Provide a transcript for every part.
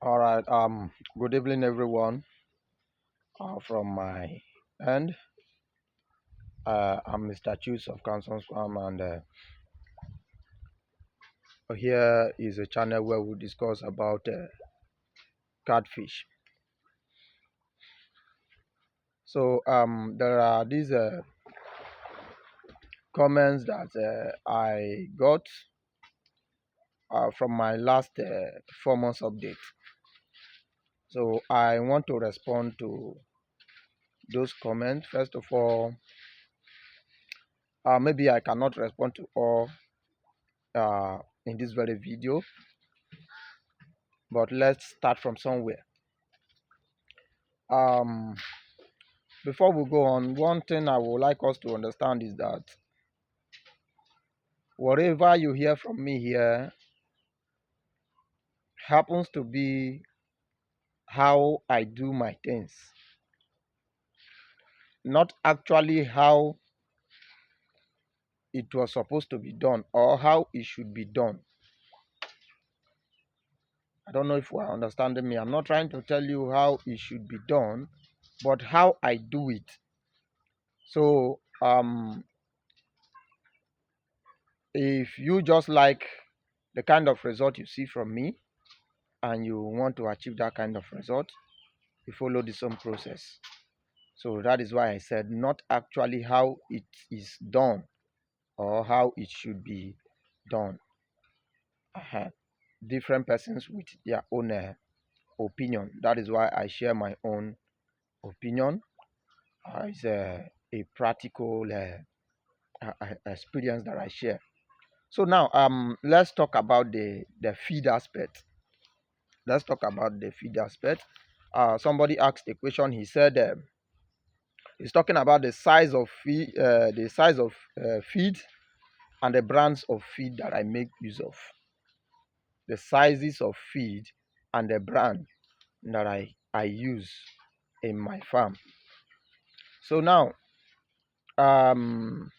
All right. Good evening, everyone. From my end, I'm Mr. Chus of Council Farm, and here is a channel where we discuss about catfish. So, there are these comments that I got from my last performance update. So, I want to respond to those comments. First of all, maybe I cannot respond to all in this very video, but let's start from somewhere. um Before we go on, one thing I would like us to understand is that whatever you hear from me here happens to be how I do my things, not actually how it was supposed to be done or how it should be done. I don't know if you are understanding me. I'm not trying to tell you how it should be done, but how I do it. So if you just like the kind of result you see from me and you want to achieve that kind of result, you follow the same process. So that is why I said not actually how it is done or how it should be done. uh Different persons with their own opinion. That is why I share my own opinion as a practical experience that I share. So now, let's talk about the feed aspect. Let's talk about the feed aspect. Somebody asked a question. He said, he's talking about the size of feed and the brands of feed that I make use of. The sizes of feed and the brand that I use in my farm. So now, um,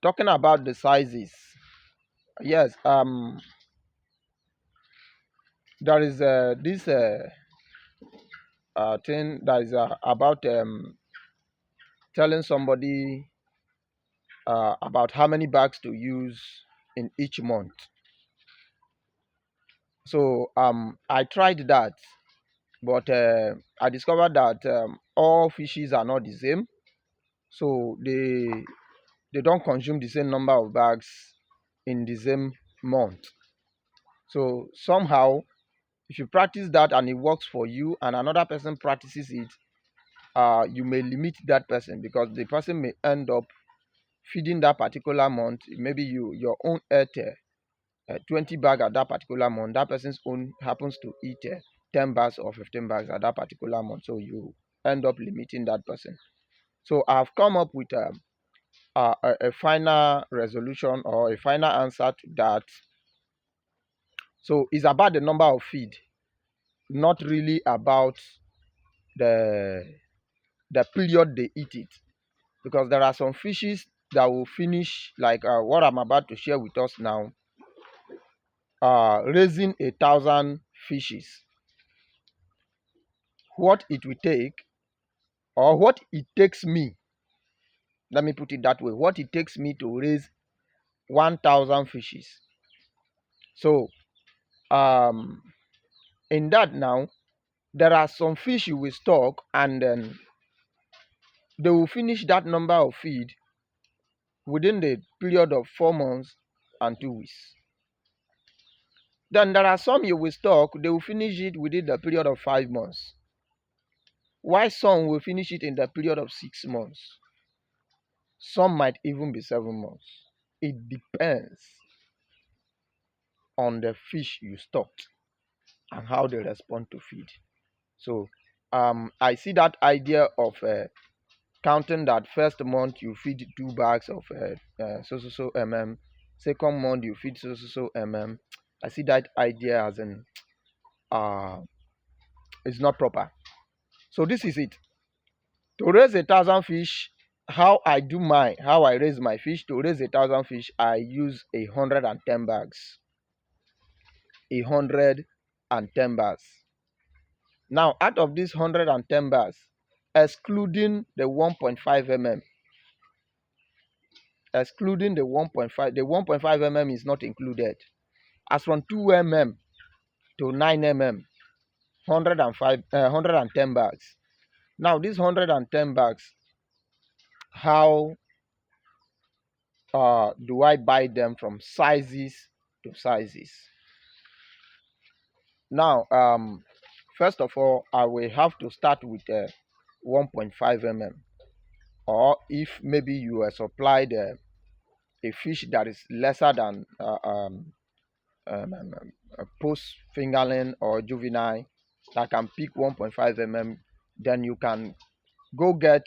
talking about the sizes, yes, there is this thing that is about telling somebody about how many bags to use in each month. So I tried that, but I discovered that all fishes are not the same. So they don't consume the same number of bags in the same month. So somehow, if you practice that and it works for you, and another person practices it, you may limit that person because the person may end up feeding that particular month. Maybe your own earth 20 bag at that particular month. That person's own happens to eat 10 bags or 15 bags at that particular month. So you end up limiting that person. So I've come up with a final resolution or a final answer to that. So it's about the number of feed, not really about the the period they eat it, because there are some fishes that will finish like what I'm about to share with us now. Raising 1,000 fishes, what it will take, or what it takes me, let me put it that way, what it takes me to raise 1,000 fishes. So um in that now, there are some fish you will stock, and then they will finish that number of feed within the period of 4 months and 2 weeks. Then there are some you will stock, they will finish it within the period of 5 months, while some will finish it in the period of 6 months. Some might even be 7 months. It depends on the fish you stocked and how they respond to feed. So I see that idea of counting that first month you feed 2 bags of so second month you feed I see that idea as in uh it's not proper. So this is it. To raise 1,000 fish, how I raise my fish. To raise 1,000 fish, I use 110 bags. 110 110 bars. Now, out of these 110 bars, excluding the 1.5 mm, excluding the 1.5, the 1.5 mm is not included. As from 2 mm to 9 mm, 110 bags. Now, these 110 bags, how do I buy them from sizes to sizes? Now, first of all, I will have to start with 1.5 mm, or if maybe you are supplied a fish that is lesser than post fingerling or juvenile that can pick 1.5 mm, then you can go get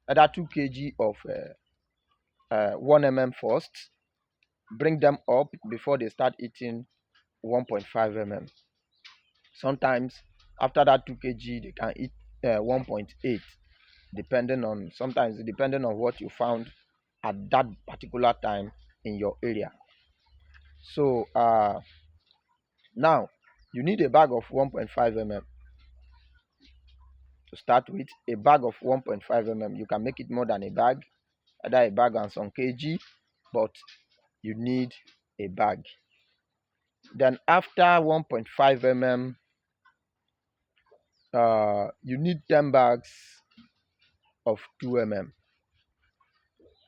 either 2 kg of 1 mm first, bring them up before they start eating 1.5 mm. Sometimes after that 2 kg they can eat 1.8, depending on what you found at that particular time in your area. So now you need a bag of 1.5 mm to start with. A bag of 1.5 mm, you can make it more than a bag, either a bag and some kg, but you need a bag. Then after 1.5 mm, you need 10 bags of 2 mm.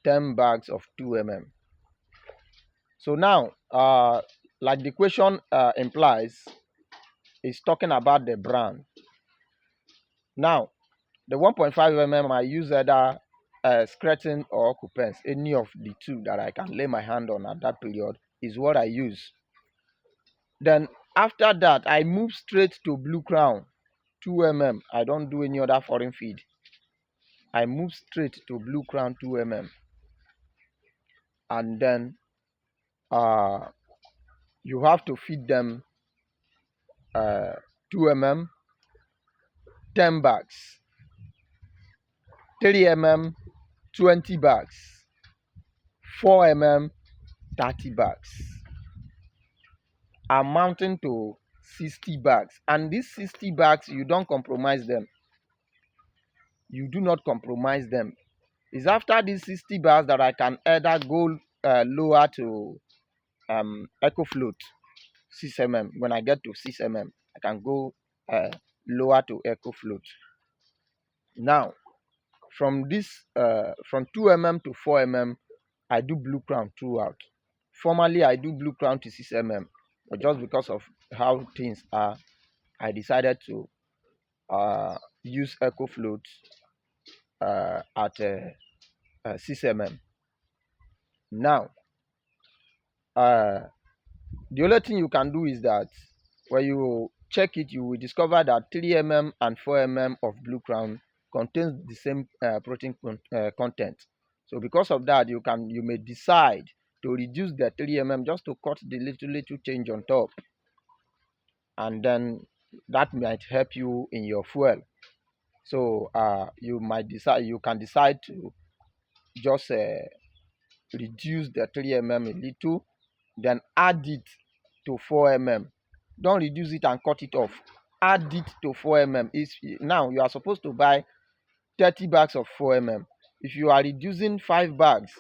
10 bags of 2 mm. So now, like the question implies, is talking about the brand. Now, the 1.5 mm, I use either skirting or coupons. Any of the two that I can lay my hand on at that period is what I use. Then after that, I move straight to Blue Crown 2 mm. I don't do any other foreign feed. I move straight to Blue Crown 2 mm, and then you have to feed them 2 mm 10 bags, 3 mm 20 bags, 4 mm 30 bags, amounting to 60 bags. And these 60 bags, you don't compromise them. You do not compromise them. It's after these 60 bags that I can either go lower to EcoFloat 6 mm. When I get to 6 mm, I can go lower to EcoFloat. Now, from this from 2 mm to 4 mm, I do Blue Crown throughout. Formerly, I do Blue Crown to 6 mm, but just because of how things are, I decided to use EcoFloat at 6 mm. Now, the only thing you can do is that when you check it, you will discover that 3 mm and 4 mm of Blue Crown contains the same protein content. So because of that, you may decide to reduce the 3 mm just to cut the little change on top, and then that might help you in your fuel. So you can decide to just reduce the 3 mm a little, then add it to 4 mm. Don't reduce it and cut it off. Add it to 4 mm. Now you are supposed to buy 30 bags of 4 mm. If you are reducing 5 bags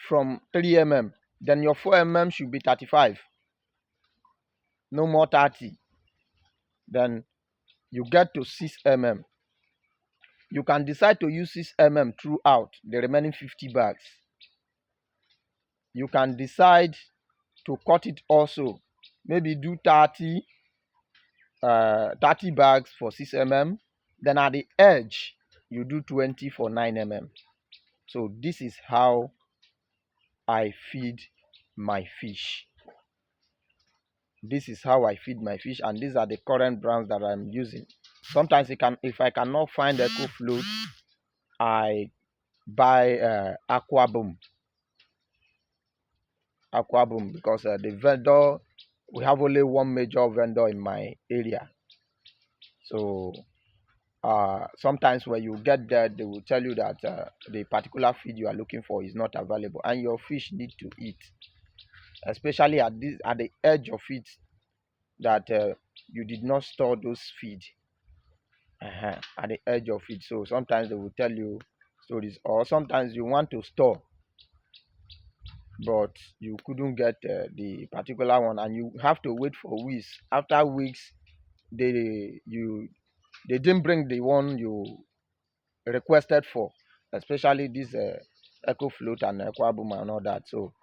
from 3 mm, then your 4 mm should be 35, no more 30. Then you get to 6 mm. You can decide to use 6 mm throughout the remaining 50 bags. You can decide to cut it also. Maybe do 30 bags for 6 mm. Then at the edge, you do 20 for 9 mm. So this is how I feed my fish. This is how I feed my fish, and these are the current brands that I'm using. Sometimes if I cannot find EcoFloat, I buy Aquaboom, because the vendor, we have only one major vendor in my area. So sometimes when you get there, they will tell you that the particular feed you are looking for is not available, and your fish need to eat, especially at the edge of it. that you did not store those feed at the edge of it. So sometimes they will tell you stories, or sometimes you want to store but you couldn't get the particular one, and you have to wait for weeks. After weeks, they didn't bring the one you requested for, especially this Echo Float and Equabuma and all that. So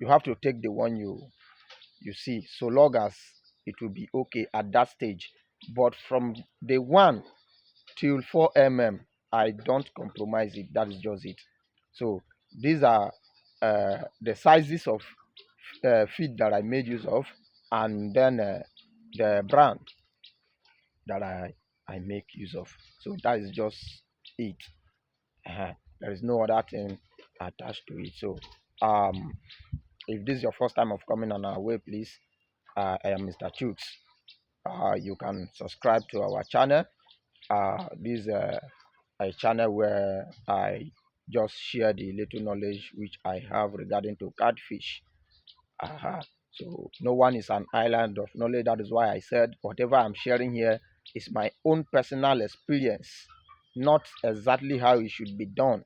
you have to take the one you see, so long as it will be okay at that stage. But from the 1 till 4 I don't compromise it. That is just it. So these are the sizes of feed that I made use of, and then the brand that I make use of. So that is just it. There is no other thing attached to it. So um, if this is your first time of coming on our way, please, I am Mr. Chooks. You can subscribe to our channel. This is a channel where I just share the little knowledge which I have regarding to catfish. uh So no one is an island of knowledge. That is why I said whatever I'm sharing here is my own personal experience, not exactly how it should be done.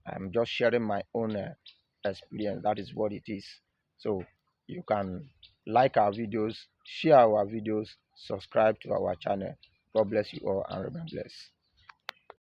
I'm just sharing my own experience. That is what it is. So you can like our videos, share our videos, subscribe to our channel. God bless you all and remain blessed.